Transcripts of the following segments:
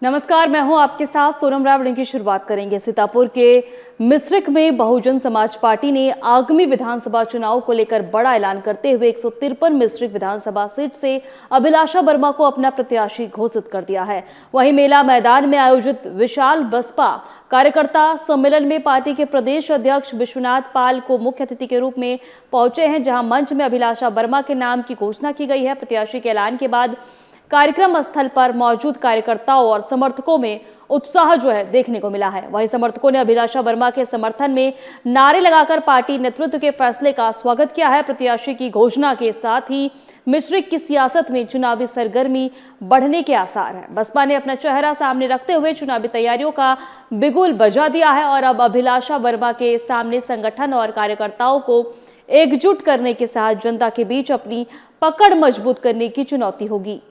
नमस्कार, मैं हूं आपके साथ सोनम रावड़ी की शुरुआत करेंगे। सीतापुर के मिश्रिक में बहुजन समाज पार्टी ने आगामी विधानसभा चुनाव को लेकर बड़ा ऐलान करते हुए 153 मिश्रिक विधानसभा सीट से अभिलाषा वर्मा को अपना प्रत्याशी घोषित कर दिया है। वहीं मेला मैदान में आयोजित विशाल बसपा कार्यकर्ता सम्मेलन में पार्टी के प्रदेश अध्यक्ष विश्वनाथ पाल को मुख्य अतिथि के रूप में पहुंचे हैं, जहां मंच में अभिलाषा वर्मा के नाम की घोषणा की गई है। प्रत्याशी के ऐलान के बाद कार्यक्रम स्थल पर मौजूद कार्यकर्ताओं और समर्थकों में उत्साह देखने को मिला है। वहीं समर्थकों ने अभिलाषा वर्मा के समर्थन में नारे लगाकर पार्टी नेतृत्व के फैसले का स्वागत किया है। प्रत्याशी की घोषणा के साथ ही मिश्रिक की सियासत में चुनावी सरगर्मी बढ़ने के आसार हैं। बसपा ने अपना चेहरा सामने रखते हुए चुनावी तैयारियों का बिगुल बजा दिया है और अब अभिलाषा वर्मा के सामने संगठन और कार्यकर्ताओं को एकजुट करने के साथ जनता के बीच अपनी पकड़ मजबूत करने की चुनौती होगी।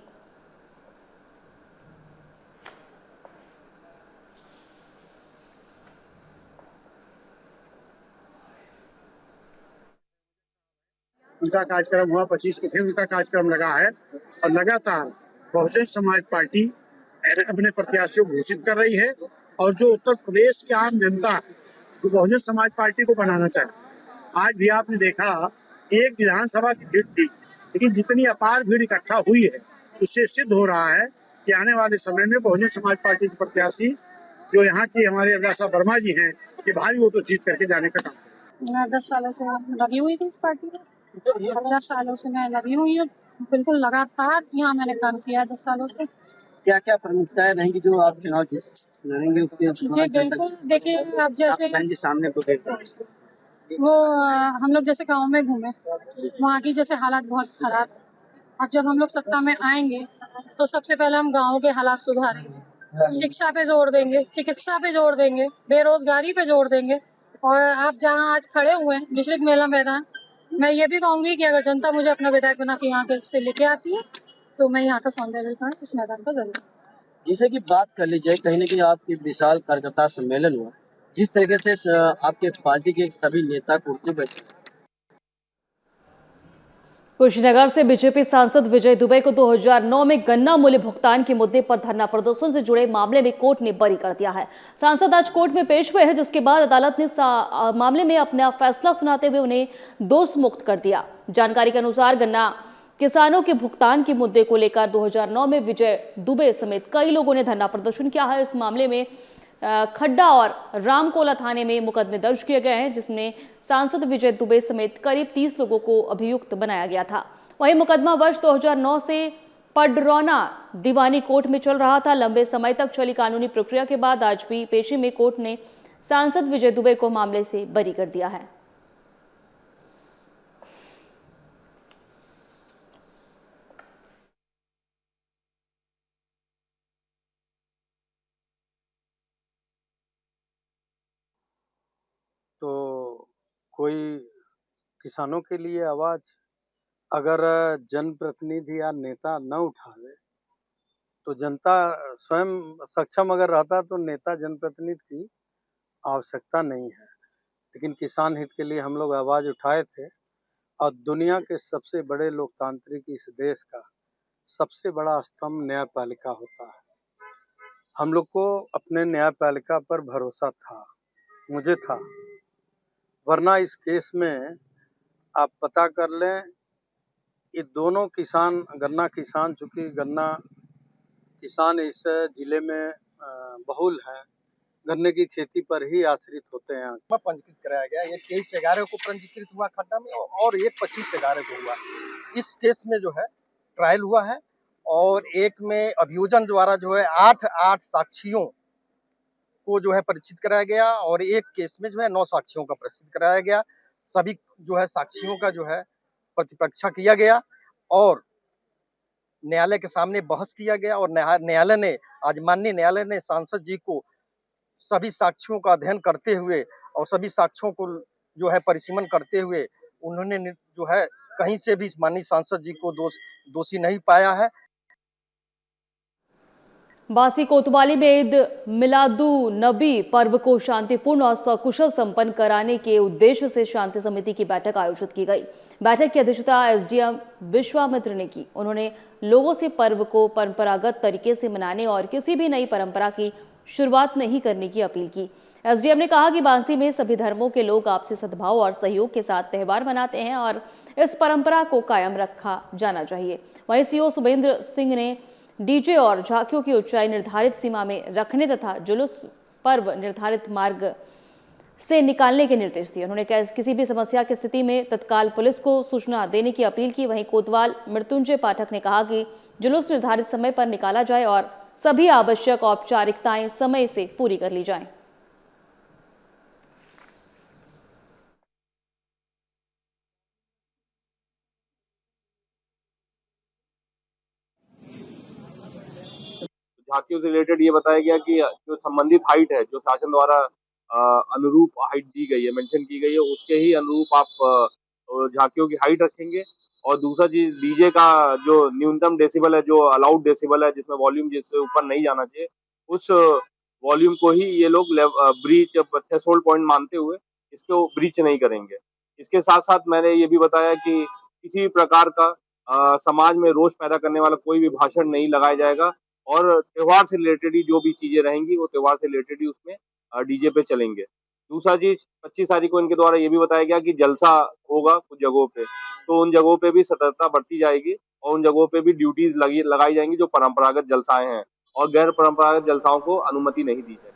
उनका कार्यक्रम हुआ, 25 को फिर उनका कार्यक्रम लगा है और लगातार बहुजन समाज पार्टी अपने प्रत्याशियों को घोषित कर रही है। और जो उत्तर प्रदेश की आम जनता जो बहुजन समाज पार्टी को बनाना चाहे, आज भी आपने देखा एक विधानसभा की भीड़ थी, लेकिन जितनी अपार भीड़ इकट्ठा हुई है उससे सिद्ध हो रहा है कि आने वाले समय में बहुजन समाज पार्टी के प्रत्याशी जो यहाँ की हमारे अभिलाषा वर्मा जी हैं, ये भारी वोटों जीत करके जाने का काम। मैं 10 सालों से लगी हुई थी इस पार्टी में। 10 सालों से मैं लगी हुई हूँ, बिल्कुल लगातार यहाँ मैंने काम किया 10 सालों से। क्या क्या प्रमुखताएं रहेंगी जो आप चुनाव लड़ेंगे उसके? जी बिल्कुल, देखिए अब जैसे सामने तो वो हम लोग जैसे गांव में घूमे, वहाँ की जैसे हालात बहुत खराब। अब जब हम लोग सत्ता में आएंगे तो सबसे पहले हम गाँव के हालात सुधारेंगे, शिक्षा पे जोर देंगे, चिकित्सा पे जोर देंगे, बेरोजगारी पे जोर देंगे। और आप जहाँ आज खड़े हुए हैं मिश्रिक मेला मैदान, मैं ये भी कहूंगी कि अगर जनता मुझे अपना विधायक बना के यहाँ से लेके आती है तो मैं यहाँ का सौंदर्यीकरण इस मैदान का जरूर। जैसे कि बात कर ली जाए, कहीं ना कहीं आपकी विशाल कार्यकर्ता सम्मेलन हुआ, जिस तरीके से आपके पार्टी के सभी नेता कुर्सी बैठे। कुशीनगर से बीजेपी सांसद विजय दुबे को 2009 में गन्ना मूल्य भुगतान के मुद्दे पर धरना प्रदर्शन से जुड़े मामले में कोर्ट ने बरी कर दिया है। सांसद आज कोर्ट में पेश हुए हैं, जिसके बाद अदालत ने मामले में अपना फैसला सुनाते हुए उन्हें दोष मुक्त कर दिया। जानकारी के अनुसार गन्ना किसानों के भुगतान के मुद्दे को लेकर 2009 में विजय दुबे समेत कई लोगों ने धरना प्रदर्शन किया है। इस मामले में खड्डा और रामकोला थाने में मुकदमे दर्ज किए गए हैं, जिसमें सांसद विजय दुबे समेत करीब 30 लोगों को अभियुक्त बनाया गया था। वहीं मुकदमा वर्ष 2009 से पडरौना दीवानी कोर्ट में चल रहा था। लंबे समय तक चली कानूनी प्रक्रिया के बाद आज भी पेशी में कोर्ट ने सांसद विजय दुबे को मामले से बरी कर दिया है। तो कोई किसानों के लिए आवाज अगर जनप्रतिनिधि या नेता न उठावे तो जनता स्वयं सक्षम अगर रहता तो नेता जनप्रतिनिधि की आवश्यकता नहीं है। लेकिन किसान हित के लिए हम लोग आवाज उठाए थे और दुनिया के सबसे बड़े लोकतांत्रिक इस देश का सबसे बड़ा स्तंभ न्यायपालिका होता है। हम लोग को अपने न्यायपालिका पर भरोसा था, मुझे था, वरना इस केस में आप पता कर लें, ये दोनों किसान, गन्ना किसान, चूंकि गन्ना किसान इस जिले में बहुल हैं, गन्ने की खेती पर ही आश्रित होते हैं। पंजीकृत कराया गया, ये 23/11 को पंजीकृत हुआ खड्डा में और एक 25/11 को हुआ। इस केस में जो है ट्रायल हुआ है और एक में अभियोजन द्वारा जो है 8 साक्षियों को जो है परीक्षित कराया गया और एक केस में जो है 9 साक्षियों का परीक्षित कराया गया। सभी जो है साक्षियों का जो है प्रतिपरीक्षा किया गया और न्यायालय के सामने बहस किया गया और न्यायालय ने, आज माननीय न्यायालय ने सांसद जी को सभी साक्ष्यों का अध्ययन करते हुए और सभी साक्ष्यों को जो है परिसीमन करते हुए उन्होंने जो है कहीं से भी माननीय सांसद जी को दोषी नहीं पाया है। बासी कोतवाली में ईद मिलादुन्नबी पर्व को शांतिपूर्ण और सकुशल संपन्न कराने के उद्देश्य से शांति समिति की बैठक आयोजित की गई। बैठक की अध्यक्षता एसडीएम विश्वामित्र ने की। उन्होंने लोगों से पर्व को परंपरागत तरीके से मनाने और किसी भी नई परंपरा की शुरुआत नहीं करने की अपील की। एसडीएम ने कहा कि बांसी में सभी धर्मों के लोग आपसी सद्भाव और सहयोग के साथ त्यौहार मनाते हैं और इस परंपरा को कायम रखा जाना चाहिए। वहीं सीओ शुभेंद्र सिंह ने डीजे और झांकियों की ऊंचाई निर्धारित सीमा में रखने तथा जुलूस पर्व निर्धारित मार्ग से निकालने के निर्देश दिए। उन्होंने किसी भी समस्या की स्थिति में तत्काल पुलिस को सूचना देने की अपील की। वहीं कोतवाल मृत्युंजय पाठक ने कहा कि जुलूस निर्धारित समय पर निकाला जाए और सभी आवश्यक औपचारिकताएं समय से पूरी कर ली जाएं। झांकियों से रिलेटेड ये बताया गया कि जो संबंधित हाइट है, जो शासन द्वारा अनुरूप हाइट दी गई है, मेंशन की गई है, उसके ही अनुरूप आप झांकियों की हाइट रखेंगे। और दूसरा चीज, डीजे का जो न्यूनतम डेसिबल है, जो अलाउड डेसिबल है, जिसमें वॉल्यूम जिससे ऊपर नहीं जाना चाहिए, उस वॉल्यूम को ही ये लोग ब्रीच थ्रेशोल्ड पॉइंट मानते हुए इसको ब्रीच नहीं करेंगे। इसके साथ साथ मैंने ये भी बताया कि किसी भी प्रकार का समाज में रोष पैदा करने वाला कोई भी भाषण नहीं लगाया जाएगा और त्योहार से रिलेटेड ही जो भी चीजें रहेंगी वो त्योहार से रिलेटेड ही उसमें डीजे पे चलेंगे। दूसरा चीज, 25 तारीख को इनके द्वारा ये भी बताया गया कि जलसा होगा कुछ जगहों पे, तो उन जगहों पे भी सतर्कता बरती जाएगी और उन जगहों पे भी ड्यूटीज लगाई जाएंगी जो परंपरागत जलसाएं हैं, और गैर परंपरागत जलसाओं को अनुमति नहीं दी जाएगी।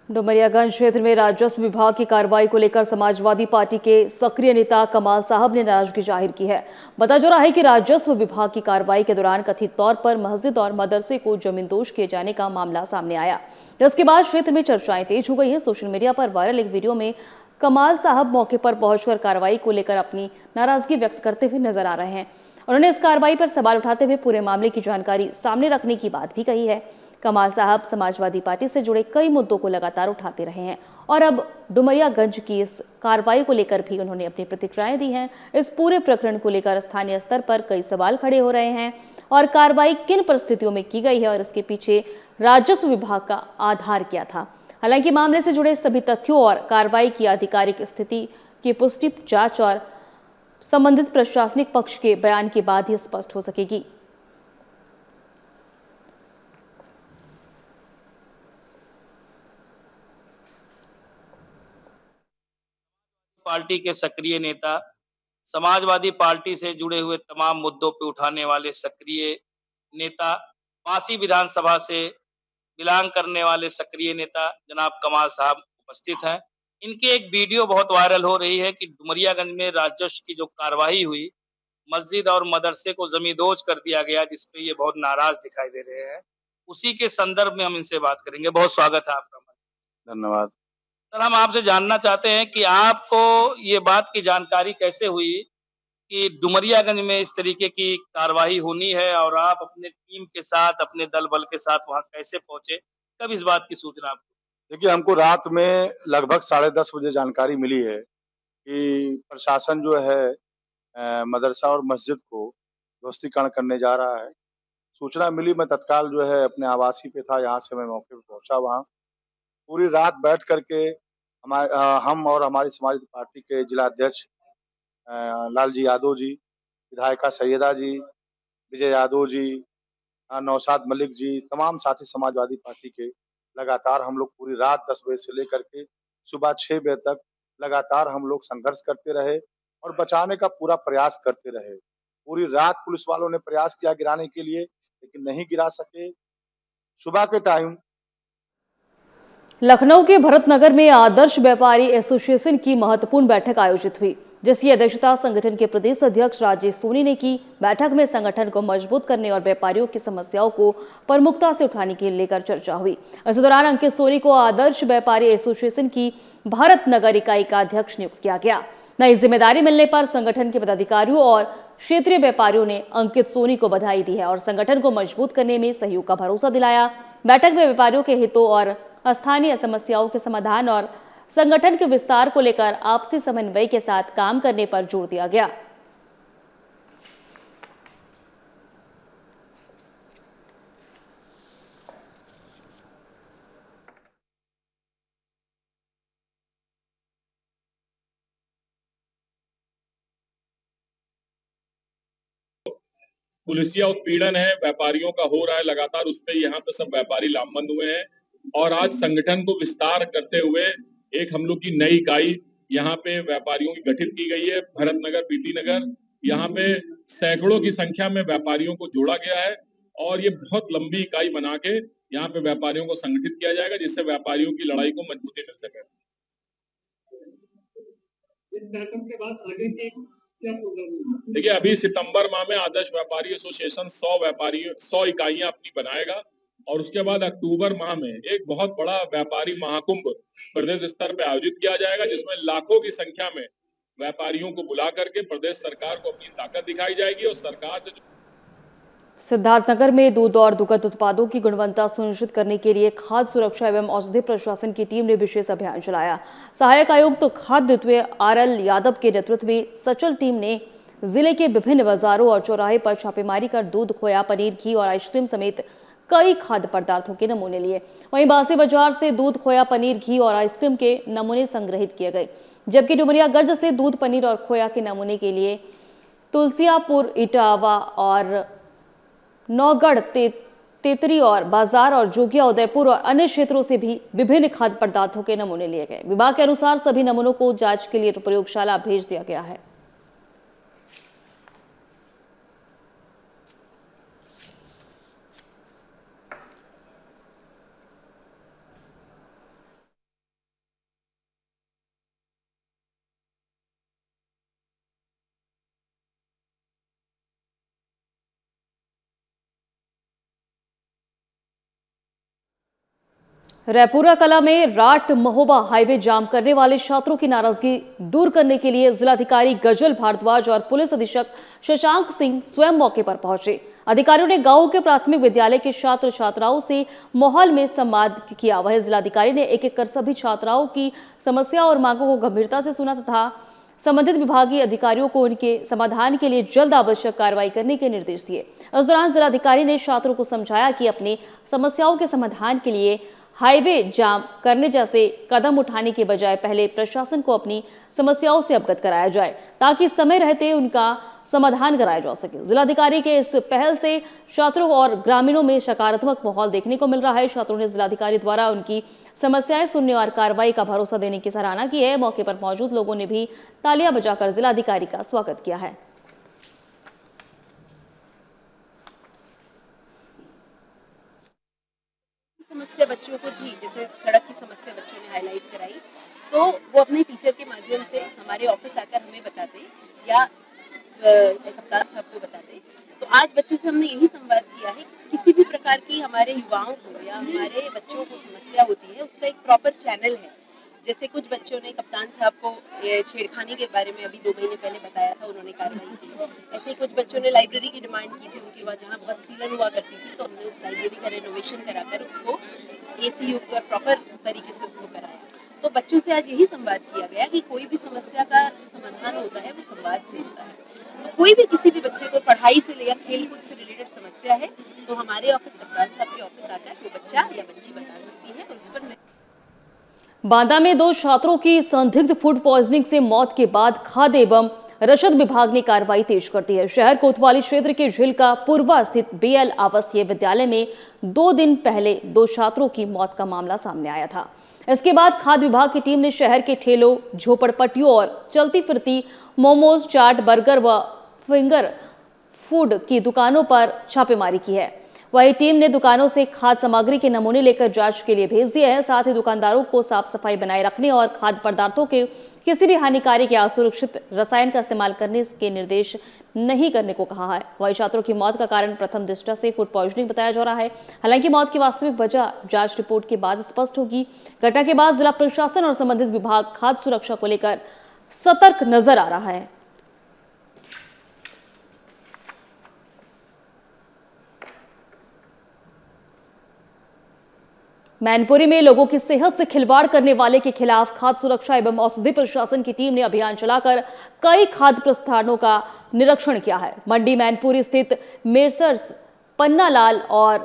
डुमरियागंज क्षेत्र में राजस्व विभाग की कार्रवाई को लेकर समाजवादी पार्टी के सक्रिय नेता कमाल साहब ने नाराजगी जाहिर की है। बताया जा रहा है कि राजस्व विभाग की कार्रवाई के दौरान कथित तौर पर मस्जिद और मदरसे को जमींदोज किए जाने का मामला सामने आया, जिसके बाद क्षेत्र में चर्चाएं तेज हो गई हैं। सोशल मीडिया पर वायरल एक वीडियो में कमाल साहब मौके पर पहुंचकर कार्रवाई को लेकर अपनी नाराजगी व्यक्त करते हुए नजर आ रहे हैं। उन्होंने इस कार्रवाई पर सवाल उठाते हुए पूरे मामले की जानकारी सामने रखने की बात भी कही है। कमाल साहब समाजवादी पार्टी से जुड़े कई मुद्दों को लगातार उठाते रहे हैं और अब डुमरियागंज की इस कार्रवाई को लेकर भी उन्होंने अपनी प्रतिक्रियाएं दी हैं। इस पूरे प्रकरण को लेकर स्थानीय स्तर पर कई सवाल खड़े हो रहे हैं और कार्रवाई किन परिस्थितियों में की गई है और इसके पीछे राजस्व विभाग का आधार क्या था। हालांकि मामले से जुड़े सभी तथ्यों और कार्रवाई की आधिकारिक स्थिति की पुष्टि जांच और संबंधित प्रशासनिक पक्ष के बयान के बाद ही स्पष्ट हो सकेगी। पार्टी के सक्रिय नेता, समाजवादी पार्टी से जुड़े हुए तमाम मुद्दों पर उठाने वाले सक्रिय नेता, बांसी विधानसभा से बिलोंग करने वाले सक्रिय नेता जनाब कमाल साहब उपस्थित हैं। इनके एक वीडियो बहुत वायरल हो रही है कि डुमरियागंज में राजस्व की जो कार्रवाई हुई, मस्जिद और मदरसे को जमींदोज कर दिया गया, जिसपे ये बहुत नाराज दिखाई दे रहे हैं। उसी के संदर्भ में हम इनसे बात करेंगे। बहुत स्वागत है आपका। धन्यवाद। सर, हम आपसे जानना चाहते हैं कि आपको ये बात की जानकारी कैसे हुई कि डुमरियागंज में इस तरीके की कार्रवाई होनी है और आप अपने टीम के साथ, अपने दल बल के साथ वहां कैसे पहुंचे? कब इस बात की सूचना आपको? देखिए, हमको रात में लगभग 10:30 बजे जानकारी मिली है कि प्रशासन जो है मदरसा और मस्जिद को ध्वस्तीकरण करने जा रहा है। सूचना मिली, मैं तत्काल जो है अपने आवासी पे था, यहाँ से मैं मौके पे पहुंचा। वहाँ पूरी रात बैठ करके हम और हमारी समाजवादी पार्टी के जिला अध्यक्ष लालजी यादव जी, विधायिका सैयदा जी, विजय यादव जी, नौशाद मलिक जी, तमाम साथी समाजवादी पार्टी के लगातार हम लोग पूरी रात 10 बजे से लेकर के सुबह 6 बजे तक लगातार हम लोग संघर्ष करते रहे और बचाने का पूरा प्रयास करते रहे। पूरी रात पुलिस वालों ने प्रयास किया गिराने के लिए, लेकिन नहीं गिरा सके। सुबह के टाइम लखनऊ के भरतनगर में आदर्श व्यापारी एसोसिएशन की महत्वपूर्ण बैठक आयोजित हुई, जिसकी अध्यक्षता संगठन के प्रदेश अध्यक्ष राजेश सोनी ने की। बैठक में संगठन को मजबूत करने और व्यापारियों की समस्याओं को प्रमुखता से उठाने के लेकर चर्चा हुई। इस दौरान अंकित सोनी को आदर्श व्यापारी एसोसिएशन की भरतनगर इकाई का अध्यक्ष नियुक्त किया गया। नई जिम्मेदारी मिलने पर संगठन के पदाधिकारियों और क्षेत्रीय व्यापारियों ने अंकित सोनी को बधाई दी है और संगठन को मजबूत करने में सहयोग का भरोसा दिलाया। बैठक में व्यापारियों के हितों और स्थानीय समस्याओं के समाधान और संगठन के विस्तार को लेकर आपसी समन्वय के साथ काम करने पर जोर दिया गया। पुलिसिया उत्पीड़न है व्यापारियों का हो रहा है लगातार, उस पर यहाँ पे सब व्यापारी लामबंद हुए हैं। और आज संगठन को विस्तार करते हुए एक हम लोग की नई इकाई यहाँ पे व्यापारियों की गठित की गई है। भरत नगर, पीटी नगर, यहाँ पे सैकड़ों की संख्या में व्यापारियों को जोड़ा गया है और ये बहुत लंबी इकाई बना के यहाँ पे व्यापारियों को संगठित किया जाएगा, जिससे व्यापारियों की लड़ाई को मजबूती मिल सके। इस कार्यक्रम के बाद आगे की क्या प्रोग्राम? देखिए, अभी सितंबर माह में आदर्श व्यापारी एसोसिएशन 100 इकाइयां अपनी बनाएगा और उसके बाद अक्टूबर माह में एक बहुत बड़ा व्यापारी महाकुंभ प्रदेश स्तर पे आयोजित किया जाएगा, जिसमें लाखों की संख्या में व्यापारियों को बुला करके प्रदेश सरकार को अपनी ताकत दिखाई जाएगी और सरकार से सिद्धार्थनगर में दूध और दुग्ध उत्पादों की गुणवत्ता सुनिश्चित करने के लिए खाद्य सुरक्षा एवं औषधि प्रशासन की टीम ने विशेष अभियान चलाया। सहायक आयुक्त खाद्य द्वितीय RL यादव के नेतृत्व में सचल टीम ने जिले के विभिन्न बाजारों और चौराहे पर छापेमारी कर दूध, खोया, पनीर, घी और आइसक्रीम समेत कई खाद्य पदार्थों के नमूने लिए। वहीं बासी बाजार से दूध, खोया, पनीर, घी और आइसक्रीम के नमूने संग्रहित किए गए, जबकि डुमरियागंज से दूध, पनीर और खोया के नमूने के लिए तुलसियापुर, इटावा और नौगढ़, तेतरी और बाजार और जोगिया, उदयपुर और अन्य क्षेत्रों से भी विभिन्न खाद्य पदार्थों के नमूने लिए गए। विभाग के अनुसार सभी नमूनों को जांच के लिए प्रयोगशाला भेज दिया गया है। रायपुरा कला में राट महोबा हाईवे जाम करने वाले छात्रों की नाराजगी दूर करने के लिए जिलाधिकारी गजल भारद्वाज और पुलिस अधीक्षक शशांक सिंह स्वयं मौके पर पहुंचे। अधिकारियों ने गांव के प्राथमिक विद्यालय के छात्र छात्राओं से माहौल में संवाद किया। वहीं जिलाधिकारी ने एक एक कर सभी छात्राओं की समस्या और मांगों को गंभीरता से सुना तथा संबंधित विभागीय अधिकारियों को उनके समाधान के लिए जल्द आवश्यक कार्रवाई करने के निर्देश दिए। इस दौरान जिलाधिकारी ने छात्रों को समझाया कि अपनी समस्याओं के समाधान के लिए हाईवे जाम करने जैसे कदम उठाने के बजाय पहले प्रशासन को अपनी समस्याओं से अवगत कराया जाए ताकि समय रहते उनका समाधान कराया जा सके। जिलाधिकारी के इस पहल से छात्रों और ग्रामीणों में सकारात्मक माहौल देखने को मिल रहा है। छात्रों ने जिलाधिकारी द्वारा उनकी समस्याएं सुनने और कार्रवाई का भरोसा देने की सराहना की है। मौके पर मौजूद लोगों ने भी तालियां बजाकर जिलाधिकारी का स्वागत किया है। समस्या बच्चों को थी, जैसे सड़क की समस्या बच्चों ने हाईलाइट कराई, तो वो अपने टीचर के माध्यम से हमारे ऑफिस आकर हमें बताते या कप्तान साहब को बताते। तो आज बच्चों से हमने यही संवाद किया है कि किसी भी प्रकार की हमारे युवाओं को या हमारे बच्चों को समस्या होती है, उसका एक प्रॉपर चैनल है। जैसे कुछ बच्चों ने कप्तान साहब को छेड़खानी के बारे में अभी 2 महीने पहले बताया था, उन्होंने कार्रवाई की। ऐसे ही कुछ बच्चों ने लाइब्रेरी की डिमांड की थी, उनके वहाँ जहाँ बहुत सीलन हुआ करती थी, तो हमने उस लाइब्रेरी का रेनोवेशन कराकर उसको ACU का प्रॉपर तरीके से उसको कराया। तो बच्चों से आज यही संवाद किया गया कि कोई भी समस्या का जो समाधान होता है वो संवाद से होता है। तो कोई भी किसी भी बच्चे को पढ़ाई से या खेलकूद से रिलेटेड समस्या है तो हमारे ऑफिस कप्तान साहब के ऑफिस आकर वो बच्चा या बच्ची बता सकती है और उस पर बांदा में 2 छात्रों की संदिग्ध फूड पॉइजनिंग से मौत के बाद खाद्य एवं रसद विभाग ने कार्रवाई तेज कर दी है। शहर कोतवाली क्षेत्र के झील का पूर्वा स्थित BL आवासीय विद्यालय में 2 दिन पहले 2 छात्रों की मौत का मामला सामने आया था। इसके बाद खाद्य विभाग की टीम ने शहर के ठेलों, झोपड़पट्टियों और चलती फिरती मोमोज, चाट, बर्गर व फिंगर फूड की दुकानों पर छापेमारी की है। वही टीम ने दुकानों से खाद्य सामग्री के नमूने लेकर जांच के लिए भेज दिए हैं। साथ ही दुकानदारों को साफ सफाई बनाए रखने और खाद्य पदार्थों के किसी भी हानिकारक या असुरक्षित रसायन का इस्तेमाल करने के निर्देश नहीं करने को कहा है। वही छात्रों की मौत का कारण प्रथम दृष्टया से फूड पॉइजनिंग बताया जा रहा है। हालांकि मौत की वास्तविक वजह जांच रिपोर्ट के बाद स्पष्ट होगी। घटना के बाद जिला प्रशासन और संबंधित विभाग खाद्य सुरक्षा को लेकर सतर्क नजर आ रहा है। मैनपुरी में लोगों की सेहत से खिलवाड़ करने वाले के खिलाफ खाद्य सुरक्षा एवं औषधि प्रशासन की टीम ने अभियान चलाकर कई खाद्य प्रतिष्ठानों का निरीक्षण किया है। मंडी मैनपुरी स्थित मेसर्स पन्नालाल और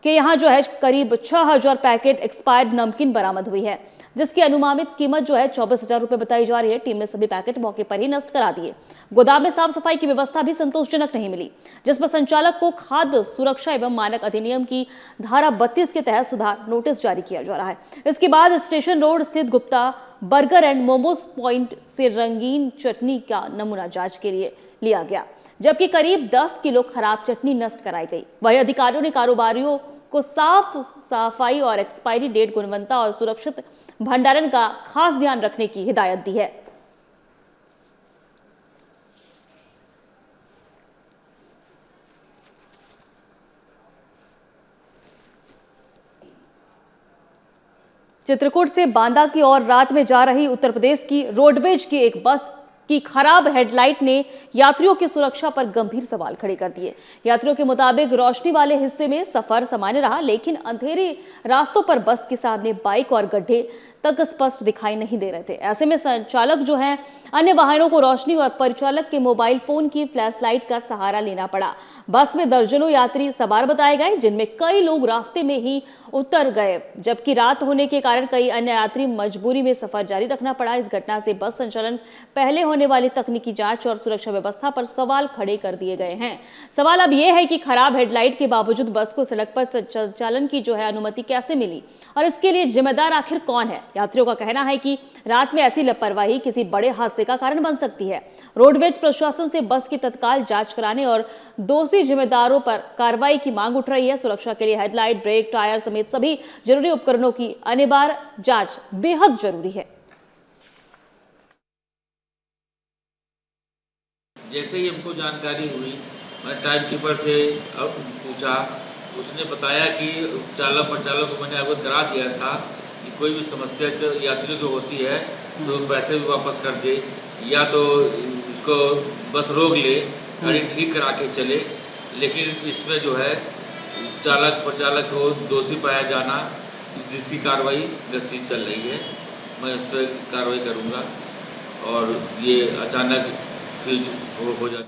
के यहाँ जो है करीब 6000 पैकेट एक्सपायर्ड नमकीन बरामद हुई है, जिसकी अनुमानित कीमत जो है 24,000 रुपए बताई जा रही है। टीम ने सभी पैकेट मौके पर ही नष्ट करा दिए। गोदाम में साफ सफाई की व्यवस्था भी संतोषजनक नहीं मिली, जिस पर संचालक को खाद्य सुरक्षा एवं मानक अधिनियम की धारा 32 के तहत सुधार नोटिस जारी किया जा रहा है। इसके बाद स्टेशन रोड स्थित Gupta burger and momos point से रंगीन चटनी का नमूना जांच के लिए लिया गया, जबकि करीब 10 किलो खराब चटनी नष्ट कराई गई। वहीं अधिकारियों ने कारोबारियों को साफ सफाई और एक्सपायरी डेट, गुणवत्ता और सुरक्षित भंडारण का खास ध्यान रखने की हिदायत दी है। चित्रकूट से बांदा की ओर रात में जा रही उत्तर प्रदेश की रोडवेज की एक बस की खराब हेडलाइट ने यात्रियों की सुरक्षा पर गंभीर सवाल खड़े कर दिए। यात्रियों के मुताबिक रोशनी वाले हिस्से में सफर सामान्य रहा, लेकिन अंधेरे रास्तों पर बस के सामने बाइक और गड्ढे तक स्पष्ट दिखाई नहीं दे रहे थे। ऐसे में संचालक जो है अन्य वाहनों को रोशनी और परिचालक के मोबाइल फोन की फ्लैश लाइट का सहारा लेना पड़ा। बस में दर्जनों यात्री सवार बताए गए, जिनमें कई लोग रास्ते में ही उतर गए, जबकि रात होने के कारण कई अन्य यात्री मजबूरी में सफर जारी रखना पड़ा। इस घटना से बस संचालन पहले होने वाली तकनीकी जांच और सुरक्षा व्यवस्था पर सवाल खड़े कर दिए गए हैं। सवाल अब यह है कि खराब हेडलाइट के बावजूद बस को सड़क पर संचालन की जो है अनुमति कैसे मिली और इसके लिए जिम्मेदार आखिर कौन है। यात्रियों का कहना है कि रात में ऐसी लापरवाही किसी बड़े हादसे का कारण बन सकती है। रोडवेज प्रशासन से बस की तत्काल जांच कराने और दोषी जिम्मेदारों पर कार्रवाई की मांग उठ रही है। सुरक्षा के लिए हेडलाइट, ब्रेक, टायर समेत सभी जरूरी उपकरणों की अनिवार्य जांच बेहद जरूरी है। जैसे ही हमको जानकारी हुई, मैं टाइम कीपर से पूछा, उसने बताया कि चालक परिचालक को मैंने अवगत करा दिया था कि कोई भी समस्या यात्रियों को होती है तो पैसे भी वापस कर दे या तो इसको बस रोक ले, गाड़ी ठीक करा के चले। लेकिन इसमें जो है चालक परिचालक को दोषी पाया जाना, जिसकी कार्रवाई गति चल रही है, मैं उस पर कार्रवाई करूँगा और ये अचानक फिर हो जाए।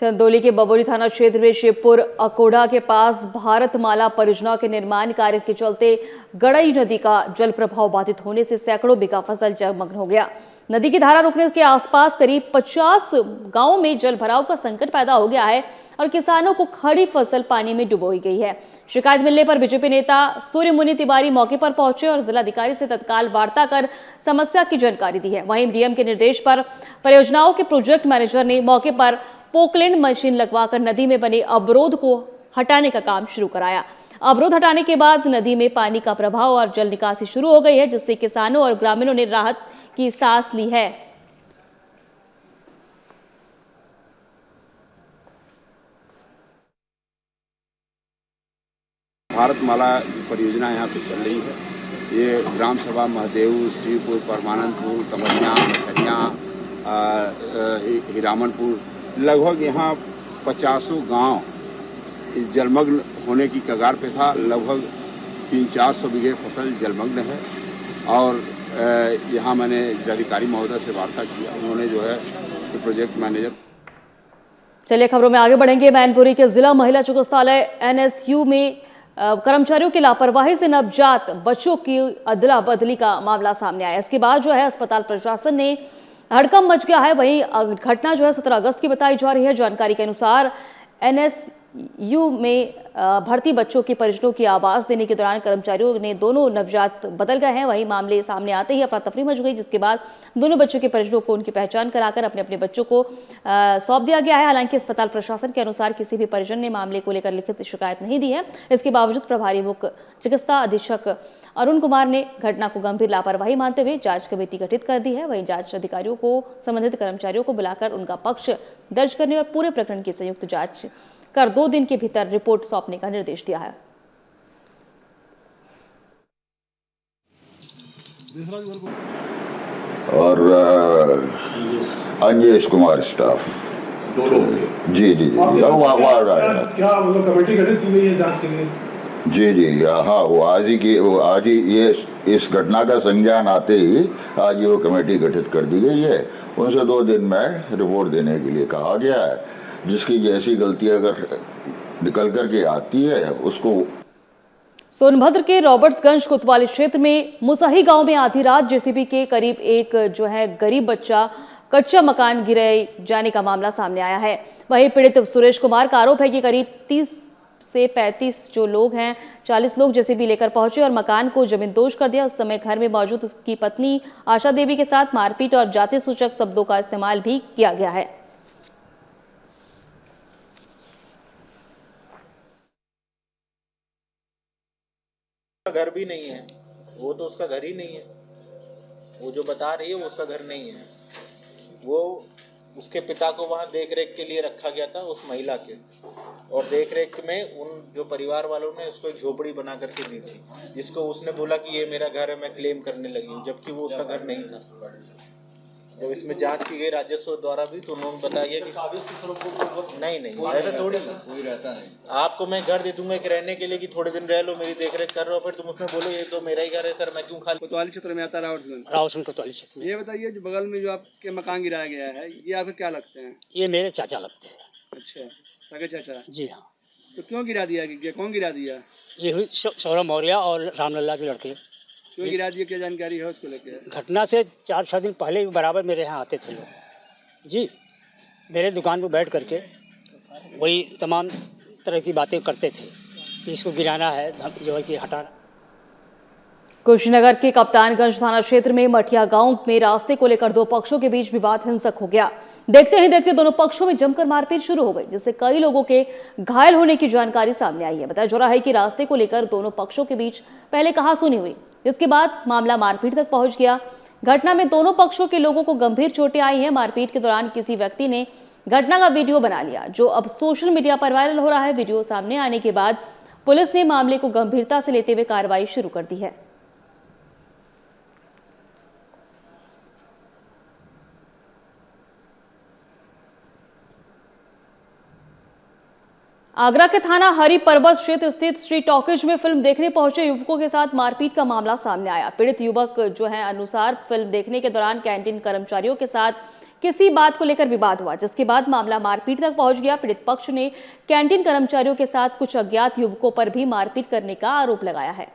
चंदौली के बबौली थाना क्षेत्र में शिवपुर अकोड़ा के पास भारतमाला परियोजना के निर्माण कार्य के चलते गड़ई नदी का जल प्रवाह बाधित होने से सैकड़ों बीघा फसल जलमग्न हो गया। नदी की धारा रुकने के आसपास करीब 50 गांवों में जल भराव का संकट पैदा हो गया है और किसानों को खड़ी फसल पानी में डुबोई गई है। शिकायत मिलने पर बीजेपी नेता सूर्यमुनि तिवारी मौके पर पहुंचे और जिलाधिकारी से तत्काल वार्ता कर समस्या की जानकारी दी है। वहीं डीएम के निर्देश पर परियोजनाओं के प्रोजेक्ट मैनेजर ने मौके पर पोकलैंड मशीन लगवाकर नदी में बने अवरोध को हटाने का काम शुरू कराया। अवरोध हटाने के बाद नदी में पानी का प्रवाह और जल निकासी शुरू हो गई है, जिससे किसानों और ग्रामीणों ने राहत की सांस ली है। भारतमाला परियोजना यहाँ पे चल रही है। ये ग्राम सभा महदेव, श्रीपुर, परमानंदपुर, कमरिया, मछरिया, हिरामनपुर, लगभग यहाँ 50 गांव जलमग्न होने की कगार पे था। लगभग 300-400 बीघे फसल जलमग्न है और यहाँ मैंने जिलाधिकारी महोदय से वार्ता किया। उन्होंने जो है उसके प्रोजेक्ट मैनेजर। चलिए खबरों में आगे बढ़ेंगे। मैनपुरी के जिला महिला चिकित्सालय एनएसयू में कर्मचारियों की लापरवाही से नवजात बच्चों की अदला बदली का मामला सामने आया। इसके बाद जो है अस्पताल प्रशासन ने हड़कंप मच गया है। वहीं घटना जो है 17 अगस्त की बताई जा रही है। जानकारी के अनुसार एनएसयू में भर्ती बच्चों के परिजनों की आवाज देने के दौरान कर्मचारियों ने दोनों नवजात बदल गए हैं। वहीं मामले सामने आते ही अफरा तफरी मच गई, जिसके बाद दोनों बच्चों के परिजनों को उनकी पहचान कराकर अपने अपने बच्चों को सौंप दिया गया है। हालांकि अस्पताल प्रशासन के अनुसार किसी भी परिजन ने मामले को लेकर लिखित शिकायत नहीं दी है। इसके बावजूद प्रभारी मुख्य चिकित्सा अधीक्षक अरुण कुमार ने घटना को गंभीर लापरवाही मानते हुए जांच कमेटी गठित कर दी है। वहीं जांच अधिकारियों को संबंधित कर्मचारियों को बुलाकर उनका पक्ष दर्ज करने और पूरे प्रकरण की संयुक्त जांच कर 2 दिन के भीतर रिपोर्ट सौंपने का निर्देश दिया है। और अंजेश कुमार स्टाफ जी क्या मतलब कमेटी गठित की गई है जांच के लिए? जी हाँ, वो आज ही ये इस घटना का संज्ञान आते ही आज ही वो कमेटी गठित कर दी गई है। उनसे 2 दिन में रिपोर्ट देने के लिए कहा गया है। जिसकी जैसी गलती अगर निकल करके आती है उसको। सोनभद्र के रॉबर्ट्सगंज कोतवाली क्षेत्र में मुसही गांव में आधी रात जेसीबी के करीब एक जो है गरीब बच्चा कच्चा मकान गिराए जाने का मामला सामने आया है। वहीं पीड़ित सुरेश कुमार का आरोप है कि करीब 30 से 35 जो लोग हैं, 40 लोग जेसीबी लेकर पहुंचे और मकान को जमींदोज कर दिया। उस समय घर में मौजूद उसकी पत्नी आशा देवी के साथ मारपीट और जाति सूचक शब्दों का इस्तेमाल भी किया गया है। घर भी नहीं है, वो तो उसका घर ही नहीं है। वो जो बता रही है वो उसका घर नहीं है। वो उसके पिता को वहाँ देख रेख के लिए रखा गया था, उस महिला के, और देख रेख में उन जो परिवार वालों ने उसको एक झोपड़ी बना करके दी थी, जिसको उसने बोला कि ये मेरा घर है, मैं क्लेम करने लगी हूँ, जबकि वो उसका घर नहीं था। जब इसमें जांच की गई राजस्व द्वारा भी, तो उन्होंने बताया कि नहीं ऐसा थोड़ी कोई रहता नहीं। आपको मैं घर दे दूंगा एक रहने के लिए कि थोड़े दिन रह लो, मेरी देख रेख कर रहे हो, फिर तुम उसमें बोलो ये तो मेरा ही घर है सर, मैं क्यों खाली। कोतवाली क्षेत्र में आता रावसन कोतवाली क्षेत्र में। ये बताइए जो बगल में जो आपके मकान गिराया गया है, ये आपके क्या लगते हैं? ये मेरे चाचा लगते हैं। अच्छा, सगे चाचा? जी हाँ। तो क्यों गिरा दिया, कौन गिरा दिया? ये हुई सौरभ मौर्य और रामलला के लड़के। क्यों गिरा दिया, क्या जानकारी है उसको लेके? घटना से 4-6 दिन पहले भी बराबर मेरे यहाँ आते थे लोग जी, मेरे दुकान पर बैठ करके वही तमाम तरह की बातें करते थे कि इसको गिराना है, जो है कि हटाना। कुशीनगर के कप्तानगंज थाना क्षेत्र में मठिया गांव में रास्ते को लेकर दो पक्षों के बीच विवाद हिंसक हो गया। देखते ही देखते दोनों पक्षों में जमकर मारपीट शुरू हो गई, जिससे कई लोगों के घायल होने की जानकारी सामने आई है। बताया जा रहा है कि रास्ते को लेकर दोनों पक्षों के बीच पहले कहासुनी हुई, जिसके बाद मामला मारपीट तक पहुंच गया। घटना में दोनों पक्षों के लोगों को गंभीर चोटें आई हैं। मारपीट के दौरान किसी व्यक्ति ने घटना का वीडियो बना लिया, जो अब सोशल मीडिया पर वायरल हो रहा है। वीडियो सामने आने के बाद पुलिस ने मामले को गंभीरता से लेते हुए कार्रवाई शुरू कर दी है। आगरा के थाना हरि पर्वत क्षेत्र स्थित श्री टॉकीज में फिल्म देखने पहुंचे युवकों के साथ मारपीट का मामला सामने आया। पीड़ित युवक जो है अनुसार फिल्म देखने के दौरान कैंटीन कर्मचारियों के साथ किसी बात को लेकर विवाद हुआ, जिसके बाद मामला मारपीट तक पहुंच गया। पीड़ित पक्ष ने कैंटीन कर्मचारियों के साथ कुछ अज्ञात युवकों पर भी मारपीट करने का आरोप लगाया है।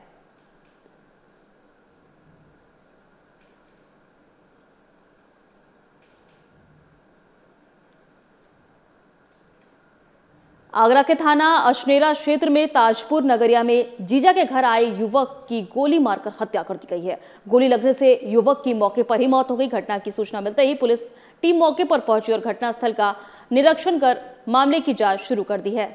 आगरा के थाना अशनेरा क्षेत्र में ताजपुर नगरिया में जीजा के घर आए युवक की गोली मारकर हत्या कर दी गई है। गोली लगने से युवक की मौके पर ही मौत हो गई। घटना की सूचना मिलते ही पुलिस टीम मौके पर पहुंची और घटनास्थल का निरीक्षण कर मामले की जांच शुरू कर दी है।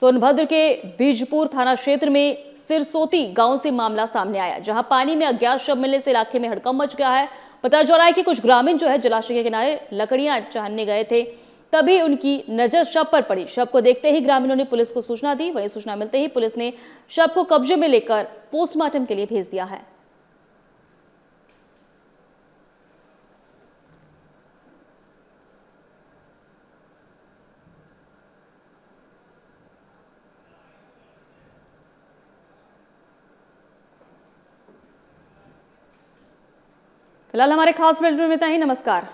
सोनभद्र के बीजपुर थाना क्षेत्र में सिरसोती गांव से मामला सामने आया, जहां पानी में अज्ञात शव मिलने से इलाके में हड़कंप मच गया है। बताया जा रहा है कि कुछ ग्रामीण जो है जलाशय के किनारे लकड़ियां छानने गए थे, तभी उनकी नजर शव पर पड़ी। शव को देखते ही ग्रामीणों ने पुलिस को सूचना दी। वहीं सूचना मिलते ही पुलिस ने शव को कब्जे में लेकर पोस्टमार्टम के लिए भेज दिया है। फिलहाल हमारे खास बुलेटिन में इतना ही। नमस्कार।